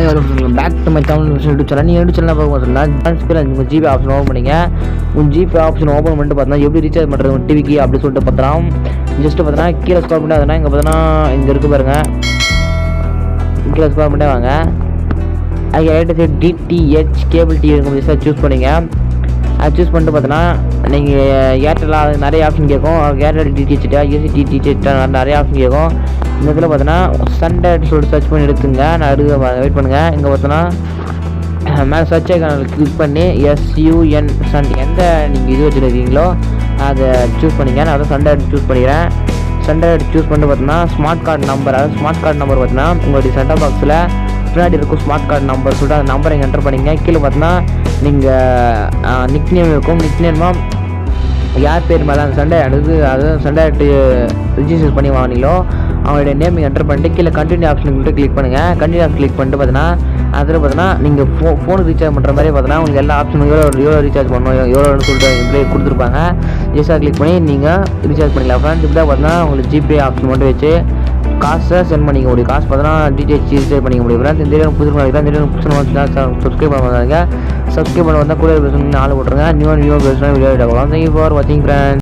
Back to my Tamil YouTube channel. நீங்கள் YouTube channel பார்க்க சொன்னால் உங்கள் ஜிபே ஆப்ஷன் ஓப்பன் பண்ணிங்க. உங்கள் ஜிபே ஆப்ஷன் ஓப்பன் பண்ணிட்டு பார்த்தீங்கன்னா எப்படி ரீசார்ஜ் பண்ணுறது உங்கள் டிவிக்கு அப்படி சொல்லிட்டு பார்த்தோன்னா ஜஸ்ட்டு பார்த்தீங்கன்னா கீழே ஸ்க்ரால் பண்ணி அதனால் இங்கே பார்த்தீங்கன்னா இங்கே இருக்குது பாருங்கள். கீழே ஸ்க்ரால் பண்ணிட்டே வாங்க. அதுக்கு right side DTH cable TV இருக்கும் ஜஸ்ட்டாக சூஸ் பண்ணிங்க. அது சூஸ் பண்ணிட்டு பார்த்தோன்னா நீங்கள் ஏர்டெல்லாம் அது நிறைய ஆப்ஷன் கேட்கும். ஏர்டெல் டிடிஹெச்ட்டா யூசி டிடிஹெச்ட்டா நிறைய ஆப்ஷன் கேட்கும். இந்த இதில் பார்த்தோன்னா சன்டேட் சொல்லிட்டு சர்ச் பண்ணி எடுத்துங்க. நான் வெயிட் பண்ணுங்கள். இங்கே பார்த்தோன்னா மேலே சர்ச் ஐக்கானில் கிளிக் பண்ணி SUN சன் எந்த நீங்கள் இது வச்சுருக்கீங்களோ அதை சூஸ் பண்ணிங்க. நான் அதை சன்டேட் சூஸ் பண்ணிக்கிறேன். சன்டேட் சூஸ் பண்ணிட்டு பார்த்தோன்னா ஸ்மார்ட் கார்டு நம்பர், அதாவது ஸ்மார்ட் கார்டு நம்பர் பார்த்தீங்கன்னா உங்களுடைய சென்டர் பாக்ஸில் பின்னாடி இருக்கும் ஸ்மார்ட் கார்டு நம்பர் சொல்லிட்டு அந்த நம்பரை என்டர் பண்ணிங்க. கீழே பார்த்தோன்னா நீங்கள் நிக்நேம் இருக்கும். நிக்நேமாக யார் பேர் மேலே அந்த சண்டே அடுத்து அதாவது சண்டே ரிஜிஸ்டர் பண்ணி வாங்கினீங்களோ அவங்களுடைய நேம் என்டர் பண்ணிட்டு கீழே கண்டினியூ ஆப்ஷனுக்கு கிளிக் பண்ணுங்கள். கண்டினியூ ஆப்ஷன் கிளிக் பண்ணிட்டு பார்த்தீங்கன்னா அதில் பார்த்தீங்கன்னா நீங்கள் ஃபோனுக்கு ரீசார்ஜ் பண்ணுற மாதிரி பார்த்தீங்கன்னா உங்களுக்கு எல்லா ஆப்ஷனும் எவ்வளோ ரீசார்ஜ் பண்ணணும் எவ்வளோன்னு சொல்லிட்டு இப்படியே கொடுத்துருப்பாங்க. ஜஸ்ட்டாக கிளிக் பண்ணி நீங்கள் ரீசார்ஜ் பண்ணிக்கலாம். ஃப்ரெண்ட்ஸ் இப்படி தான் பார்த்தீங்கன்னா உங்களுக்கு ஜிபே ஆப்ஷன் மட்டும் வச்சு காசை சென்ட் பண்ணிக்க முடியும். காசு பார்த்தோன்னா டிடிஹெச் ரீசார்ஜ் பண்ணிக்க முடியும். ஃப்ரெண்ட்ஸ் இந்த வீடியோ புதுசு மாதிரி இந்த வீடியோ புதுசு சப்ஸ்கிரைப் பண்ண வந்தாங்க. சப்ஸ்கிரைப் பண்ண வந்தால் கூட பேசணும்னு ஆள் போட்டுருங்க. நியூ பேசுனா வீடியோ தேங்க்யூ ஃபார் வாட்சிங் ஃப்ரெண்ட்ஸ்.